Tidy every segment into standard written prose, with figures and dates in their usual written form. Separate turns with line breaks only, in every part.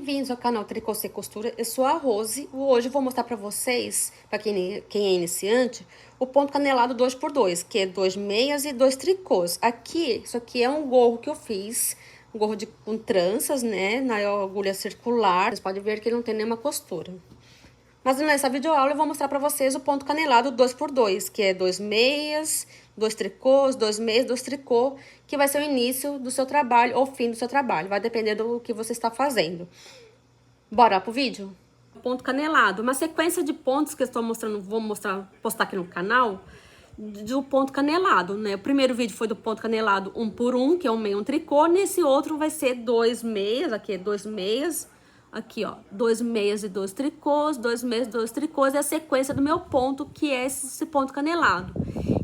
Bem-vindos ao canal Tricô Sem Costura, eu sou a Rose. Hoje eu vou mostrar pra vocês, pra quem é iniciante, o ponto canelado 2x2, que é 2 meias e 2 tricôs. Isso aqui é um gorro que eu fiz, um gorro com tranças, né, na agulha circular. Vocês podem ver que ele não tem nenhuma costura. Mas nessa videoaula eu vou mostrar pra vocês o ponto canelado 2x2, que é 2 meias, 2 tricôs, 2 meias, 2 tricô, que vai ser o início do seu trabalho ou fim do seu trabalho. Vai depender do que você está fazendo. Bora pro vídeo? Ponto canelado, uma sequência de pontos que eu estou mostrando, postar aqui no canal, do ponto canelado, né? O primeiro vídeo foi do ponto canelado 1 por 1, que é um meio, um tricô. Nesse outro vai ser 2 meias, aqui é 2 meias. Aqui, ó, 2 meias e 2 tricôs, 2 meias e 2 tricôs, é a sequência do meu ponto, que é esse ponto canelado.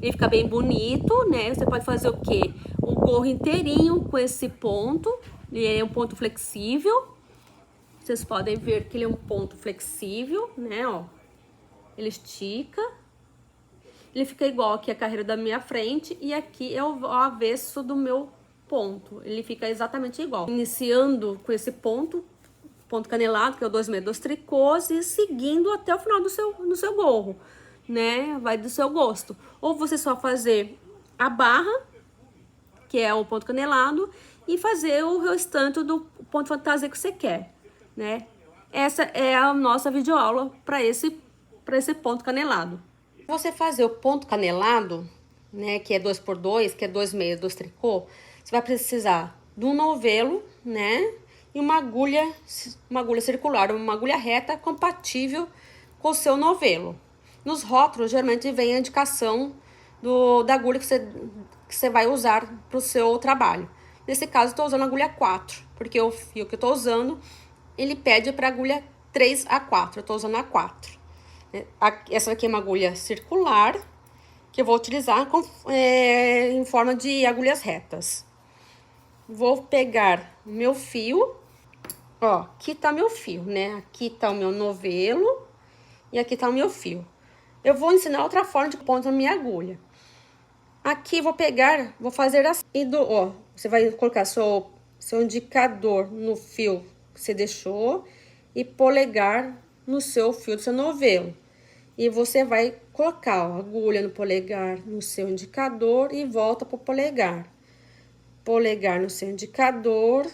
Ele fica bem bonito, né? Você pode fazer o quê? Um gorro inteirinho com esse ponto, ele é um ponto flexível. Vocês podem ver que ele é um ponto flexível, né, ó. Ele estica. Ele fica igual aqui a carreira da minha frente e aqui é o avesso do meu ponto. Ele fica exatamente igual. Iniciando com esse ponto canelado, que é o 2 meias, 2 tricôs, e seguindo até o final do seu gorro, né? Vai do seu gosto. Ou você só fazer a barra, que é o ponto canelado, e fazer o restante do ponto fantasia que você quer, né? Essa é a nossa videoaula para esse ponto canelado. Você fazer o ponto canelado, né, que é 2x2, que é 2 meias, 2 tricô, você vai precisar de um novelo, né? E uma agulha circular, uma agulha reta compatível com o seu novelo. Nos rótulos, geralmente vem a indicação da agulha que você vai usar para o seu trabalho. Nesse caso, estou usando a agulha 4, porque o fio que eu estou usando, ele pede para agulha 3A4, eu estou usando a 4. Essa aqui é uma agulha circular, que eu vou utilizar em forma de agulhas retas. Vou pegar o meu fio. Ó, aqui tá meu fio, né? Aqui tá o meu novelo e aqui tá o meu fio. Eu vou ensinar outra forma de ponto na minha agulha. Aqui vou fazer assim, ó, você vai colocar seu indicador no fio que você deixou e polegar no seu fio do seu novelo. E você vai colocar, ó, a agulha no polegar no seu indicador e volta pro polegar. Polegar no seu indicador,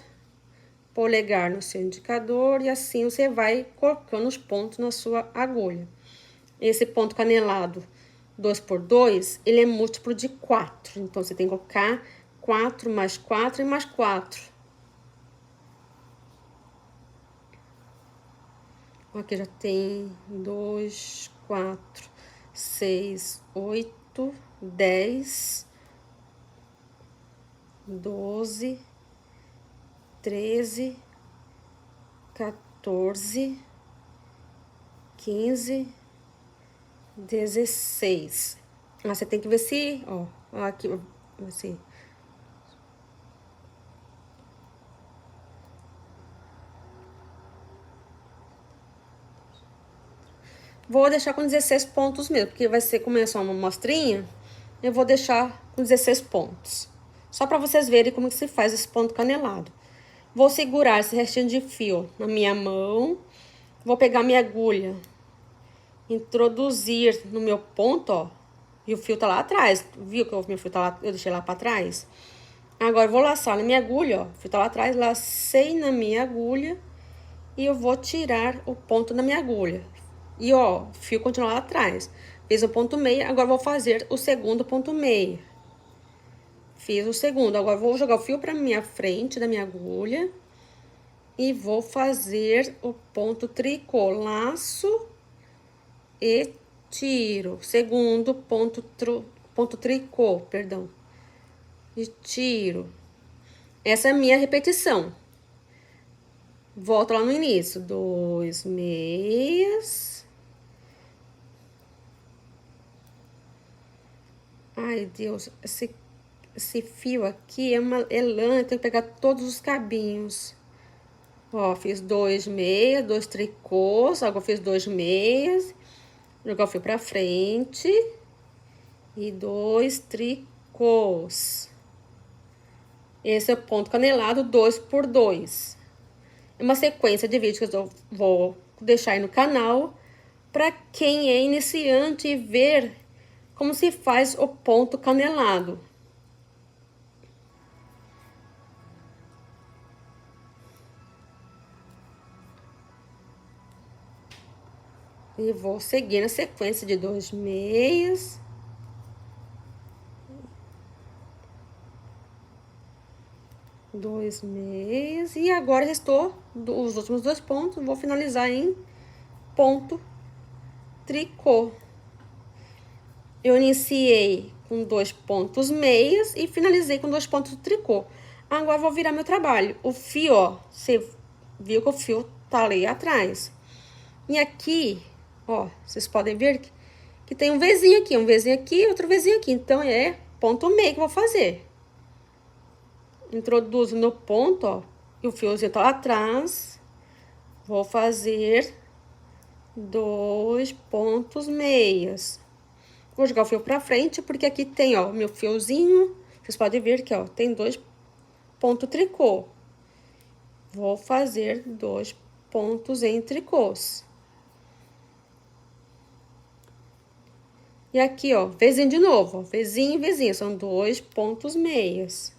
polegar no seu indicador, e assim você vai colocando os pontos na sua agulha. Esse ponto canelado 2x2, ele é múltiplo de 4, então você tem que colocar 4 mais 4 e mais 4. Aqui já tem 2, 4, 6, 8, 10, 12, 13, 14, 15, 16. Você tem que ver se, ó, aqui, assim. Vou deixar com 16 pontos mesmo, porque vai ser, como é só uma amostrinha, eu vou deixar com 16 pontos. Só para vocês verem como que se faz esse ponto canelado. Vou segurar esse restinho de fio na minha mão, vou pegar minha agulha, introduzir no meu ponto, ó, e o fio tá lá atrás, viu que o meu fio tá lá, eu deixei lá para trás? Agora eu vou laçar na minha agulha, ó, o fio tá lá atrás, lacei na minha agulha e eu vou tirar o ponto da minha agulha. E ó, o fio continua lá atrás. Fiz o ponto meia, agora vou fazer o segundo ponto meia. Fiz o segundo, agora vou jogar o fio pra minha frente da minha agulha e vou fazer o ponto tricô, laço e tiro. Segundo ponto tricô, perdão. E tiro. Essa é a minha repetição. Volto lá no início. 2 meias. Ai, Deus, esse fio aqui é lã, eu tenho que pegar todos os cabinhos. Ó, fiz 2 meias, 2 tricôs, agora fiz 2 meias, jogar o fio pra frente e 2 tricôs. Esse é o ponto canelado 2x2. uma sequência de vídeos que eu vou deixar aí no canal para quem é iniciante e ver como se faz o ponto canelado. E vou seguir na sequência de 2 meias. Dois meias. E agora restou os últimos 2 pontos. Vou finalizar em ponto tricô. Eu iniciei com 2 pontos meias e finalizei com 2 pontos tricô. Agora vou virar meu trabalho. O fio, ó, você viu que o fio tá ali atrás. E aqui, ó, vocês podem ver que tem um Vzinho aqui, outro Vzinho aqui. Então, é ponto meio que eu vou fazer. Introduzo no ponto, ó, e o fiozinho tá lá atrás. Vou fazer 2 pontos meias. Vou jogar o fio pra frente, porque aqui tem, ó, meu fiozinho. Vocês podem ver que, ó, tem 2 pontos tricô. Vou fazer 2 pontos em tricôs. E aqui, ó, Vzinho de novo, ó, Vzinho e Vzinho, são 2 pontos meias.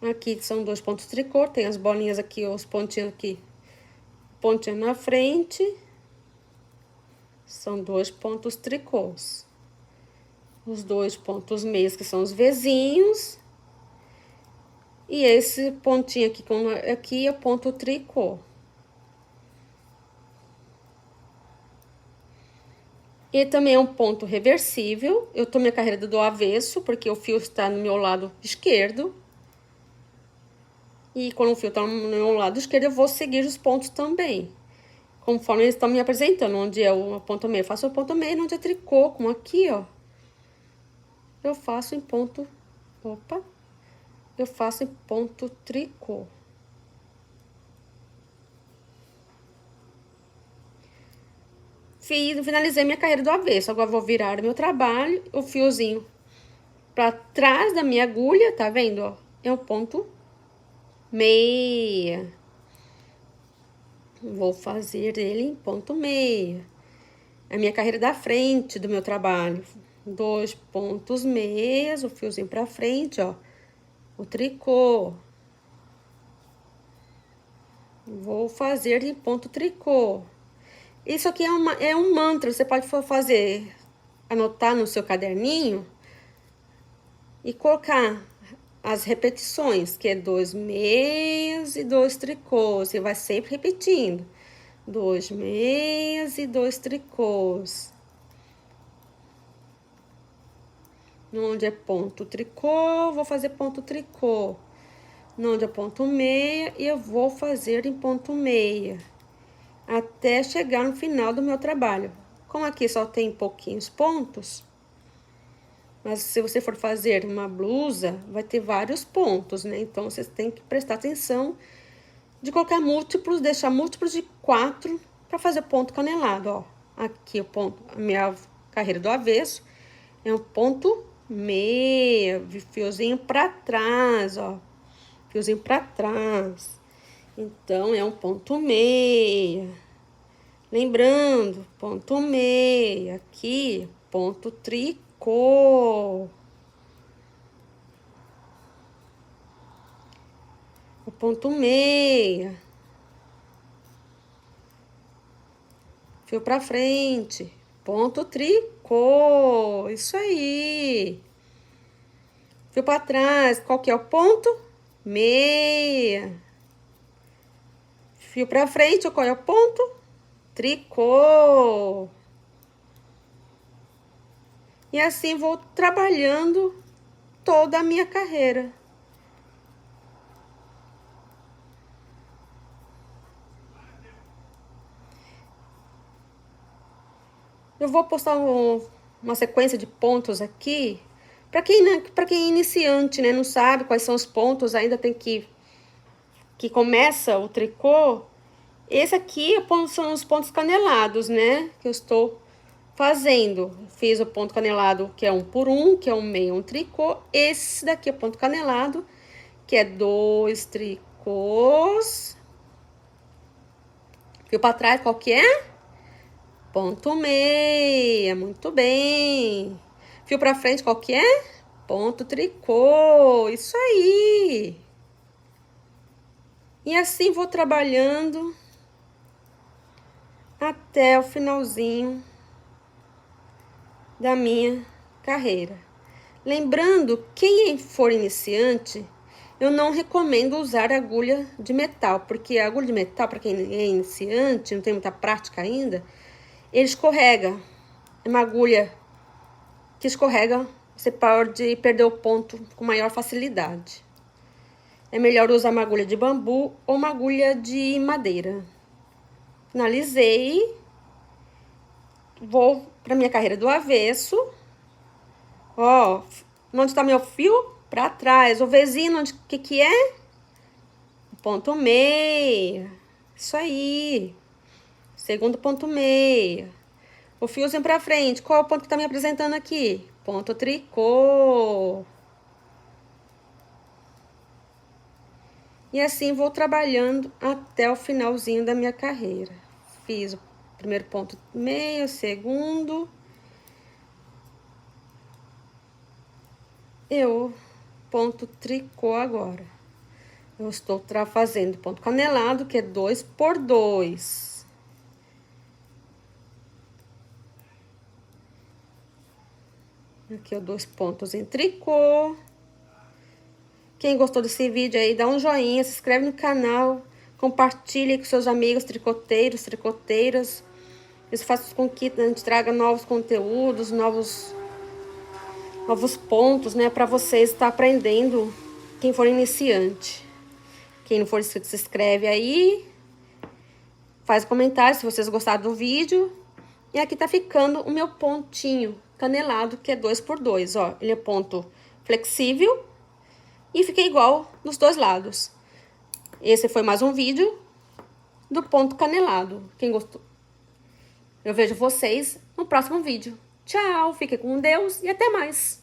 Aqui são 2 pontos tricô, tem as bolinhas aqui, os pontinhos aqui, pontinho na frente. São 2 pontos tricôs. Os 2 pontos meios, que são os Vzinhos. E esse pontinho aqui, aqui é ponto tricô. E também é um ponto reversível. Eu tô minha carreira do avesso, porque o fio está no meu lado esquerdo. E quando o fio tá no meu lado esquerdo, eu vou seguir os pontos também. Conforme eles estão me apresentando, onde é o ponto meio, eu faço o ponto meio, onde é tricô, como aqui, ó. Eu faço em ponto, eu faço em ponto tricô. Finalizei minha carreira do avesso. Agora vou virar o meu trabalho, o fiozinho pra trás da minha agulha, tá vendo, ó? É o ponto meia. Vou fazer ele em ponto meia. A minha carreira da frente do meu trabalho. 2 pontos meias, o fiozinho pra frente, ó. O tricô. Vou fazer em ponto tricô. Isso aqui é um mantra, você pode fazer, anotar no seu caderninho e colocar as repetições, que é 2 meias e 2 tricôs. Você vai sempre repetindo. 2 meias e 2 tricôs. Onde é ponto tricô, vou fazer ponto tricô. Onde é ponto meia, e eu vou fazer em ponto meia. Até chegar no final do meu trabalho. Como aqui só tem pouquinhos pontos, mas se você for fazer uma blusa, vai ter vários pontos, né? Então, vocês têm que prestar atenção de colocar múltiplos, deixar múltiplos de 4 para fazer ponto canelado, ó. Aqui o ponto, a minha carreira do avesso é um ponto meia, fiozinho para trás, ó. Fiozinho para trás. Então, é um ponto meia. Lembrando, ponto meia, aqui, ponto tricô. O ponto meia. Fio pra frente, ponto tricô, isso aí. Fio pra trás, qual que é o ponto? Meia. Fio pra frente, qual é o ponto? Tricô. E assim vou trabalhando toda a minha carreira. Eu vou postar uma sequência de pontos aqui. Para quem é iniciante, né, não sabe quais são os pontos, ainda tem que começa o tricô. Esse aqui são os pontos canelados, né, que eu estou fazendo. Fiz o ponto canelado, que é 1 por 1, que é um meio, um tricô. Esse daqui é o ponto canelado, que é 2 tricôs. Fio para trás, qual que é? Ponto meia, muito bem. Fio para frente, qual que é? Ponto tricô, isso aí. E assim vou trabalhando até o finalzinho da minha carreira. Lembrando, quem for iniciante, eu não recomendo usar agulha de metal, porque a agulha de metal, para quem é iniciante, não tem muita prática ainda, ele escorrega. É uma agulha que escorrega, você pode perder o ponto com maior facilidade. É melhor usar uma agulha de bambu ou uma agulha de madeira. Finalizei. Vou para minha carreira do avesso. Ó, onde está meu fio? Para trás. O Vzinho, onde que é? Ponto meia. Isso aí. Segundo ponto meia. O fiozinho para frente. Qual é o ponto que tá me apresentando aqui? Ponto tricô. E assim vou trabalhando até o finalzinho da minha carreira. Fiz o primeiro ponto meio, segundo. Eu ponto tricô agora. Eu estou fazendo ponto canelado, que é 2 por 2. Aqui, ó, 2 pontos em tricô. Quem gostou desse vídeo aí, dá um joinha, se inscreve no canal, compartilhe com seus amigos tricoteiros, tricoteiras. Isso faz com que a gente traga novos conteúdos, novos pontos, né, para vocês estar aprendendo, quem for iniciante. Quem não for inscrito, se inscreve aí, faz comentário se vocês gostaram do vídeo. E aqui tá ficando o meu pontinho canelado, que é 2 por 2, ó. Ele é ponto flexível e fica igual nos dois lados. Esse foi mais um vídeo do ponto canelado. Quem gostou? Eu vejo vocês no próximo vídeo. Tchau, fiquem com Deus e até mais.